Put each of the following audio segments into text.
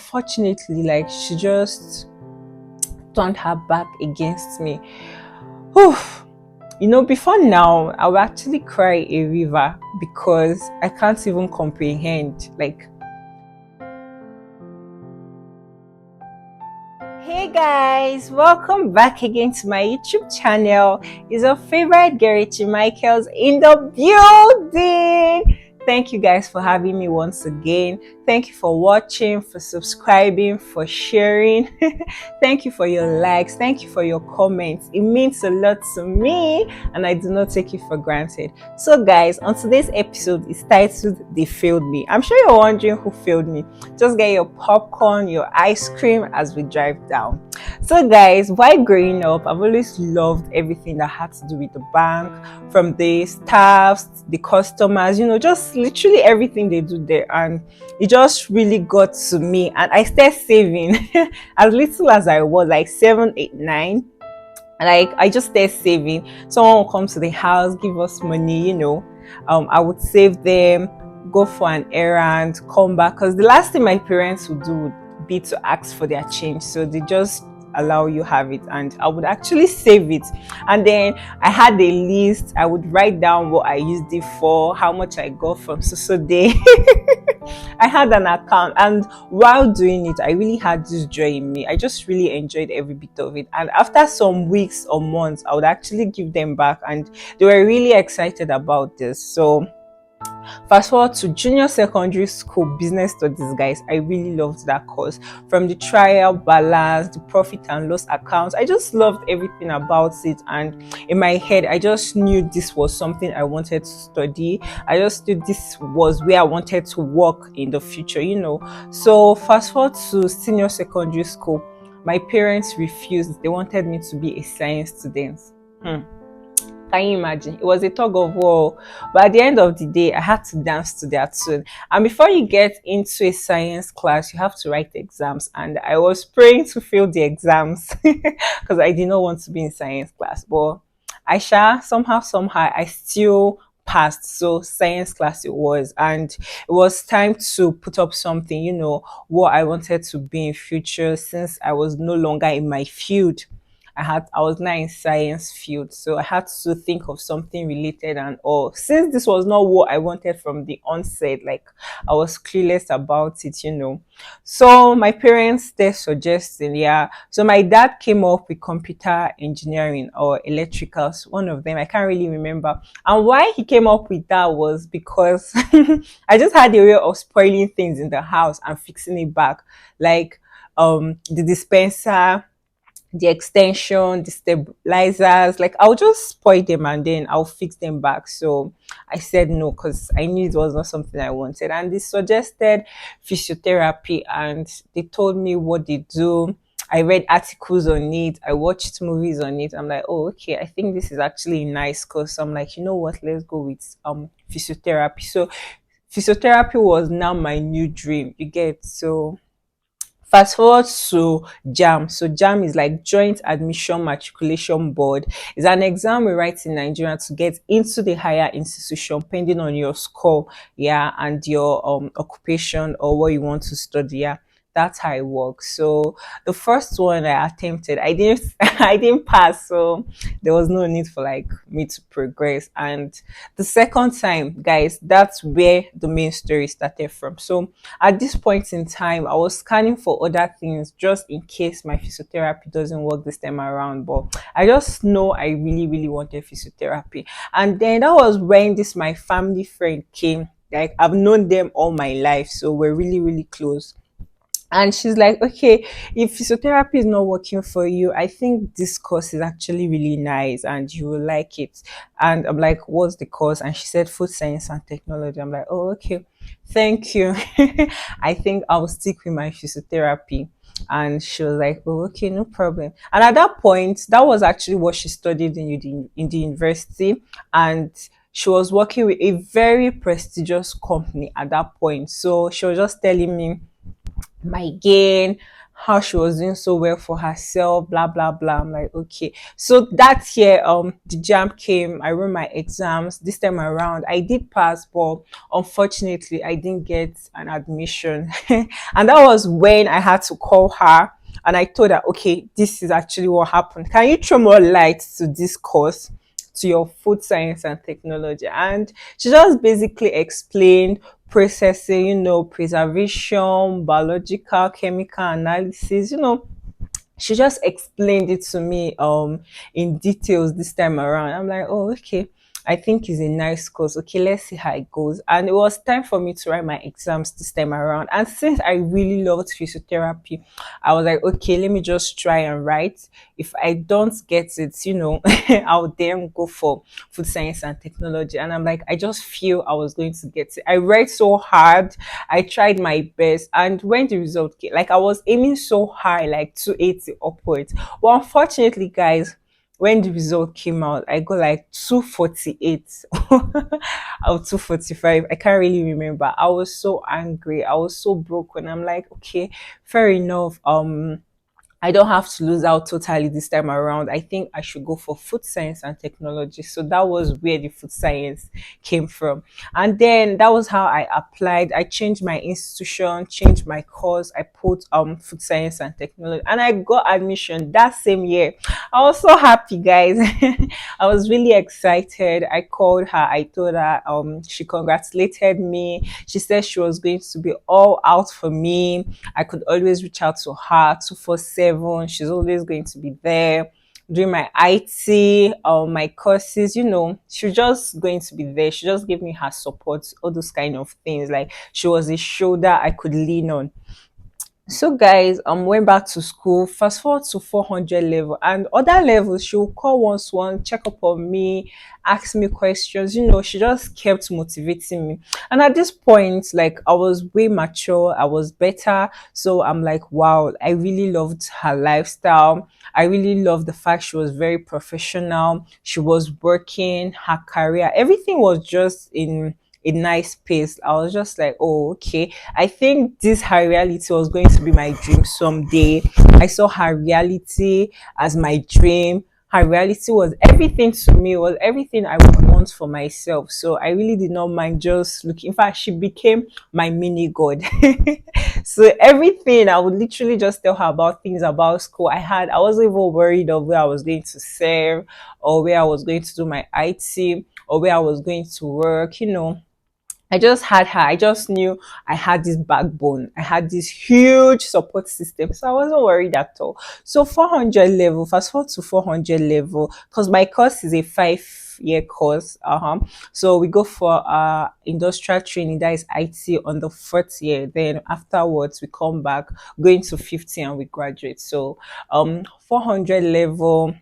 unfortunately, like, she just turned her back against me. Whew. Before now, I would actually cry a river because I can't even comprehend. Like, hey guys, welcome back again to my YouTube channel. It's your favorite girl, Michaels, in the building. Thank you guys for having me once again. Thank you for watching, for subscribing, for sharing. Thank you for your likes. Thank you for your comments. It means a lot to me and I do not take it for granted. So guys, on today's episode is titled They Failed Me. I'm sure you're wondering who failed me. Just get your popcorn, your ice cream as we drive down. So guys, while growing up, I've always loved everything that had to do with the bank, from the staffs, the customers, just literally everything they do there. And it just really got to me and I started saving as little as I was, like 7, 8, 9. Like, I just started saving. Someone will come to the house, give us money, I would save them, go for an errand, come back, because the last thing my parents would do would be to ask for their change, so they just allow you have it, and I would actually save it. And then I had a list. I would write down what I used it for, how much I got from so day. I had an account, and while doing it, I really had this joy in me. I just really enjoyed every bit of it. And after some weeks or months, I would actually give them back, and they were really excited about this. So fast forward to junior secondary school business studies, guys. I really loved that course. From the trial balance, the profit and loss accounts, I just loved everything about it. And in my head, I just knew this was something I wanted to study. I just knew this was where I wanted to work in the future, So fast forward to senior secondary school, my parents refused. They wanted me to be a science student. Can you imagine? It was a tug of war. But at the end of the day, I had to dance to their tune. And before you get into a science class, you have to write exams. And I was praying to fail the exams because I did not want to be in science class. But somehow, I still passed. So science class it was. And it was time to put up something, what I wanted to be in future, since I was no longer in my field. I was now in science field, so I had to think of something related and all. Since this was not what I wanted from the onset, like, I was clueless about it, So my parents, they suggested, yeah. So my dad came up with computer engineering or electricals, one of them. I can't really remember. And why he came up with that was because I just had a way of spoiling things in the house and fixing it back, like the dispenser, the extension, the stabilizers. Like, I'll just spoil them and then I'll fix them back. So I said no, because I knew it was not something I wanted. And they suggested physiotherapy and they told me what they do. I read articles on it. I watched movies on it. I'm like, oh, okay, I think this is actually nice course. I'm like, you know what? Let's go with physiotherapy. So physiotherapy was now my new dream. You get? So fast forward to JAM. So JAM is like Joint Admission Matriculation Board. It's an exam we write in Nigeria to get into the higher institution, depending on your score, yeah, and your occupation or what you want to study. Yeah, that's how it works. So the first one I attempted, I didn't I didn't pass, so there was no need for like me to progress. And the second time, guys, that's where the main story started from. So at this point in time, I was scanning for other things just in case my physiotherapy doesn't work this time around. But I just know I really, really wanted physiotherapy. And then that was when this my family friend came. Like, I've known them all my life, so we're really, really close. And she's like, okay, if physiotherapy is not working for you, I think this course is actually really nice and you will like it. And I'm like, what's the course? And she said food science and technology. I'm like, oh, okay, thank you. I think I'll stick with my physiotherapy. And she was like, oh, okay, no problem. And at that point, that was actually what she studied in the university. And she was working with a very prestigious company at that point. So she was just telling me my gain, how she was doing so well for herself, blah blah blah. I'm like, okay. So that year, the jam came. I wrote my exams. This time around, I did pass, but unfortunately, I didn't get an admission, and that was when I had to call her. And I told her, okay, this is actually what happened. Can you throw more light to this course, to your food science and technology? And she just basically explained processing, preservation, biological, chemical analysis, she just explained it to me in details this time around. I'm like, oh, okay. I think it's a nice course. Okay, let's see how it goes. And it was time for me to write my exams this time around. And since I really loved physiotherapy, I was like, okay, let me just try and write. If I don't get it, I'll then go for food science and technology. And I'm like, I just feel I was going to get it. I read so hard. I tried my best. And when the result came, like I was aiming so high, like 280 upwards. Well, unfortunately, guys, when the result came out, I got like 248 or 245. I can't really remember. I was so angry. I was so broken. I'm like, okay, fair enough. I don't have to lose out totally this time around. I think I should go for food science and technology. So that was where the food science came from. And then that was how I applied. I changed my institution, changed my course. I put food science and technology, and I got admission that same year. I was so happy, guys. I was really excited. I called her. I told her she congratulated me. She said she was going to be all out for me. I could always reach out to her 247. She's always going to be there doing my IT, my courses, she's just going to be there. She just gave me her support, all those kind of things. Like she was a shoulder I could lean on. So guys, went back to school, fast forward to 400 level and other levels, she will call once one, check up on me, ask me questions, she just kept motivating me. And at this point, like I was way mature, I was better. So I'm like, wow, I really loved her lifestyle. I really loved the fact she was very professional. She was working, her career, everything was just in a nice pace. I was just like, oh, okay. I think this her reality was going to be my dream someday. I saw her reality as my dream. Her reality was everything to me, was everything I would want for myself. So I really did not mind just looking. In fact, she became my mini god. So everything I would literally just tell her about things about school. I wasn't even worried of where I was going to serve or where I was going to do my IT or where I was going to work. I just had her. I just knew I had this backbone. I had this huge support system. So I wasn't worried at all. So 400 level, fast forward to 400 level, because my course is a 5-year course. So we go for industrial training, that is IT, on the fourth year. Then afterwards, we come back, going to 50 and we graduate. So 400 level,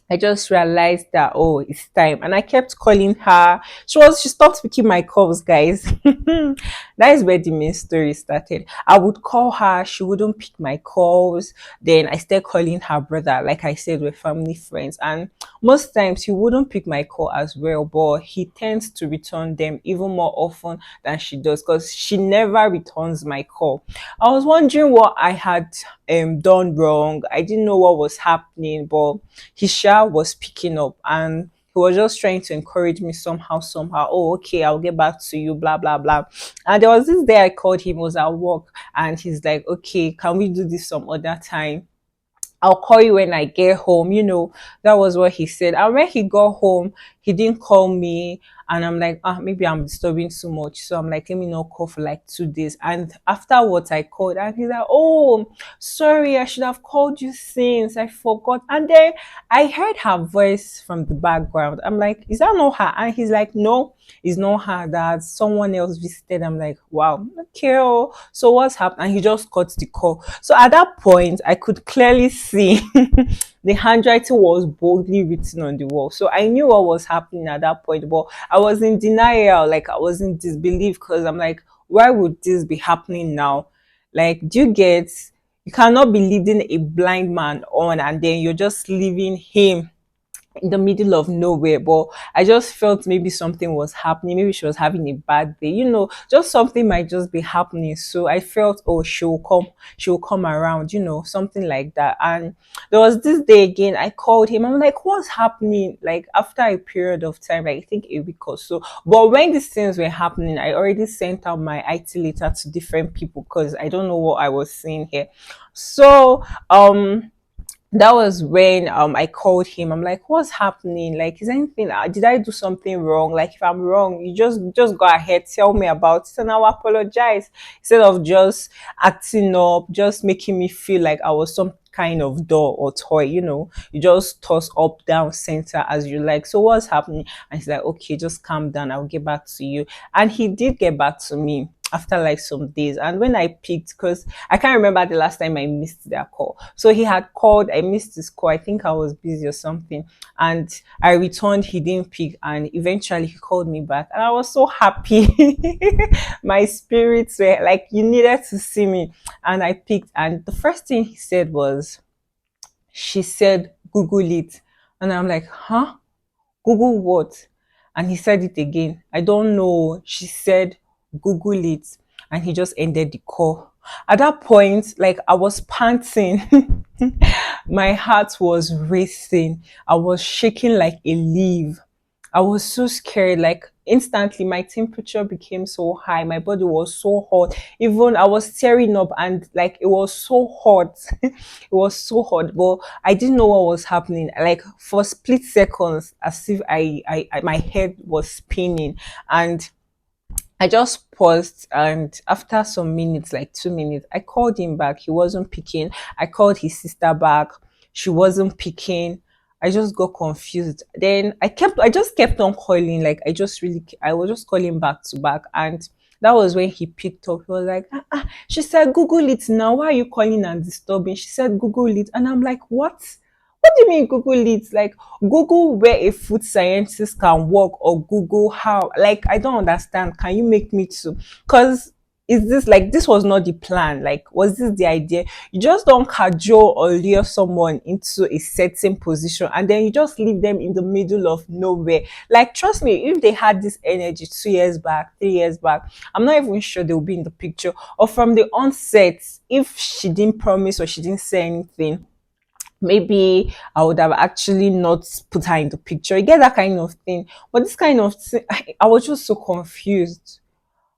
I just realized that, oh, it's time. And I kept calling her. She stopped picking my calls, guys. That is where the main story started. I would call her, she wouldn't pick my calls. Then I started calling her brother. Like I said, we're family friends. And most times he wouldn't pick my call as well, but he tends to return them even more often than she does, because she never returns my call. I was wondering what I had done wrong. I didn't know what was happening, but he sure was picking up, and he was just trying to encourage me somehow. Oh, okay, I'll get back to you, blah blah blah. And there was this day I called him, was at work, and he's like, okay, can we do this some other time? I'll call you when I get home. That was what he said. And when he got home, he didn't call me. And I'm like, maybe I'm disturbing too much. So I'm like, let me not call for like 2 days. And afterwards, I called and he's like, oh, sorry, I should have called you since. I forgot. And then I heard her voice from the background. I'm like, is that not her? And he's like, no, it's not her. That someone else visited. I'm like, wow, okay. Oh. So what's happened? And he just cut the call. So at that point, I could clearly see the handwriting was boldly written on the wall. So I knew what was happening at that point, but I was in denial, like I was in disbelief, because I'm like, why would this be happening now? Like, do you get, you cannot be leading a blind man on and then you're just leaving him in the middle of nowhere. But I just felt maybe something was happening. Maybe she was having a bad day. Just something might just be happening. So I felt, oh, she'll come around, something like that. And there was this day again, I called him. I'm like, what's happening? Like after a period of time, like I think a week or so. But when these things were happening, I already sent out my IT letter to different people because I don't know what I was seeing here. So that was when I called him. I'm like, what's happening? Like, is anything did I do something wrong? Like, if I'm wrong, you just go ahead, tell me about it and I'll apologize. Instead of just acting up, just making me feel like I was some kind of doll or toy, you just toss up, down, center as you like. So what's happening? And he's like, okay, just calm down, I'll get back to you. And he did get back to me after like some days. And when I picked, because I can't remember the last time I missed their call. So he had called, I missed his call. I think I was busy or something. And I returned, he didn't pick. And eventually he called me back. And I was so happy. My spirits were like, you needed to see me. And I picked. And the first thing he said was, she said, Google it. And I'm like, huh? Google what? And he said it again. I don't know. She said, Google it. And he just ended the call. At that point, like I was panting. My heart was racing. I was shaking like a leaf. I was so scared. Like instantly, my temperature became so high. My body was so hot. Even I was tearing up, and like it was so hot. It was so hot, but I didn't know what was happening. Like for split seconds, as if my head was spinning, and I just paused, and after some minutes, like 2 minutes, I called him back. He wasn't picking. I called his sister back. She wasn't picking. I just got confused. Then I just kept on calling. Like I was just calling back to back. And that was when he picked up. He was like, she said, Google it now. Why are you calling and disturbing? She said, Google it. And I'm like, what? What do you mean Google it? Like Google where a food scientist can work, or Google how? Like I don't understand. Can you make me to? Because is this like this was not the plan? Like was this the idea? You just don't cajole or lure someone into a certain position and then you just leave them in the middle of nowhere. Like trust me, if they had this energy 2 years back, 3 years back, I'm not even sure they'll be in the picture. Or from the onset, if she didn't promise or she didn't say anything, maybe I would have actually not put her in the picture. You get that kind of thing. But this kind of thing, I was just so confused.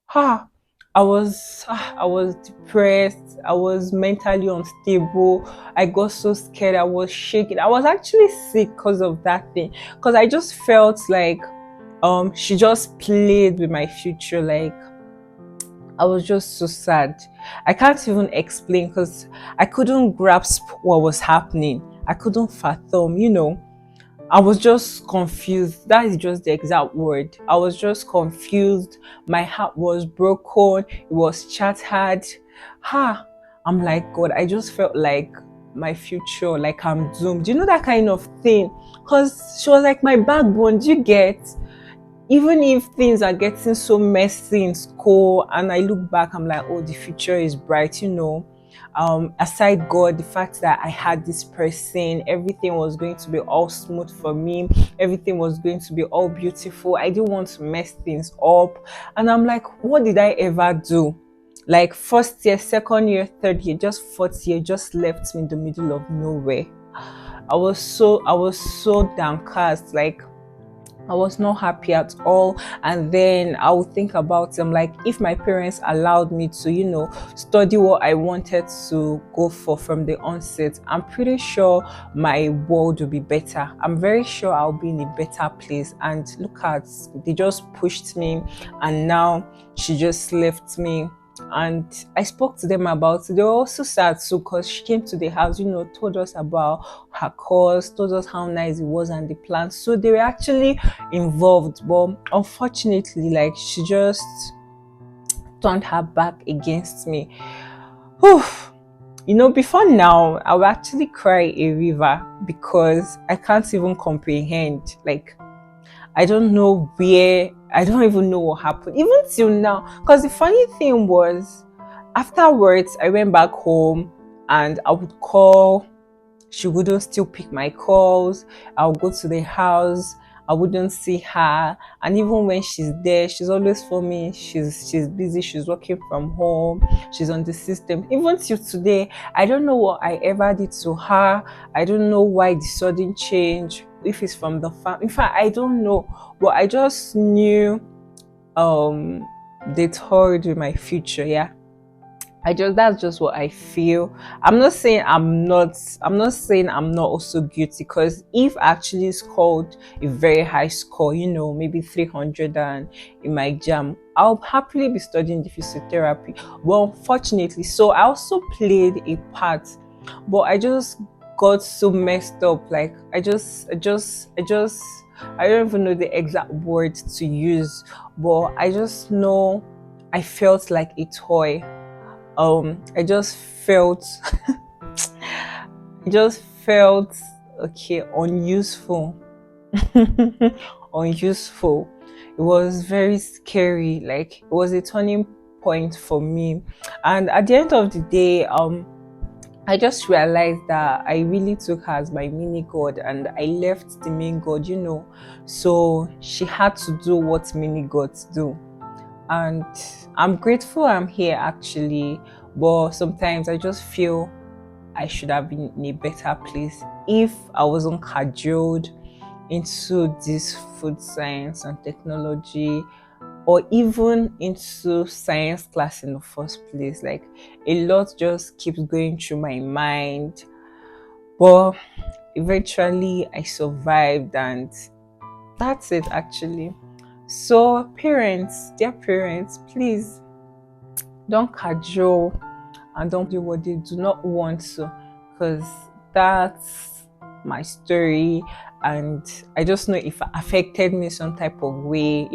Ha! I was depressed. I was mentally unstable. I got so scared. I was shaking. I was actually sick because of that thing. Because I just felt like she just played with my future. Like I was just so sad. I can't even explain because I couldn't grasp what was happening. I couldn't fathom. I was just confused. That is just the exact word. I was just confused. My heart was broken. It was shattered. Ha! I'm like, God, I just felt like my future, like I'm doomed. You know that kind of thing? Because she was like my backbone. Do you get? Even if things are getting so messy in school and I look back, I'm like, oh, the future is bright. Aside God, the fact that I had this person, everything was going to be all smooth for me, everything was going to be all beautiful. I didn't want to mess things up. And I'm like, what did I ever do? Like first year, second year, third year, just fourth year, just left me in the middle of nowhere. I was so downcast. Like I was not happy at all. And then I would think about them like if my parents allowed me to, study what I wanted to go for from the onset, I'm pretty sure my world will be better. I'm very sure I'll be in a better place. And look at, they just pushed me and now she just left me. And I spoke to them about it. They were also sad too because she came to the house, told us about her course, told us how nice it was and the plans. So they were actually involved, but unfortunately, like she just turned her back against me. Whew. Before now, I would actually cry a river because I can't even comprehend. Like, I don't know where, I don't even know what happened, even till now. Because the funny thing was, afterwards, I went back home and I would call. she wouldn't still pick my calls. I'll go to the house, I wouldn't see her. And even when she's there, she's always for me. She's busy, she's working from home, she's on the system. Even till today, I don't know what I ever did to her. I don't know why the sudden change, if it's from the farm. In fact, I don't know. But I just knew um they toyed with my future. Yeah, that's just what I feel. I'm not saying I'm not also guilty, because if I actually scored a very high score, maybe 300 and in my jam, I'll happily be studying the physiotherapy. Well, unfortunately, so I also played a part, but I just got so messed up. Like I don't even know the exact word to use, but I just know I felt like a toy. I just felt just felt okay, unuseful. Unuseful. It was very scary. Like, it was a turning point for me. And at the end of the day, I just realized that I really took her as my mini god, and I left the main god. So she had to do what mini gods do. And I'm grateful I'm here actually, but sometimes I just feel I should have been in a better place if I wasn't cajoled into this food science and technology, or even into science class in the first place. Like, a lot just keeps going through my mind, but eventually I survived, and that's it actually. So parents, dear parents, please don't cajole and don't do what they do not want to, because that's my story, and I just know if it affected me some type of way.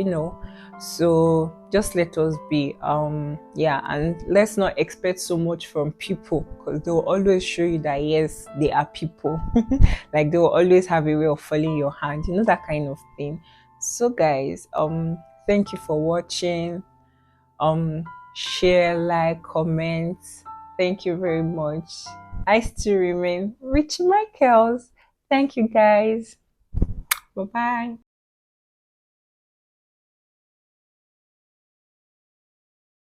So just let us be, yeah, and let's not expect so much from people, because they will always show you that yes, they are people. Like, they will always have a way of following your hand, that kind of thing. So guys, thank you for watching. um Share, like, comment. Thank you very much. I still remain Rich Michaels. Thank you guys. Bye bye.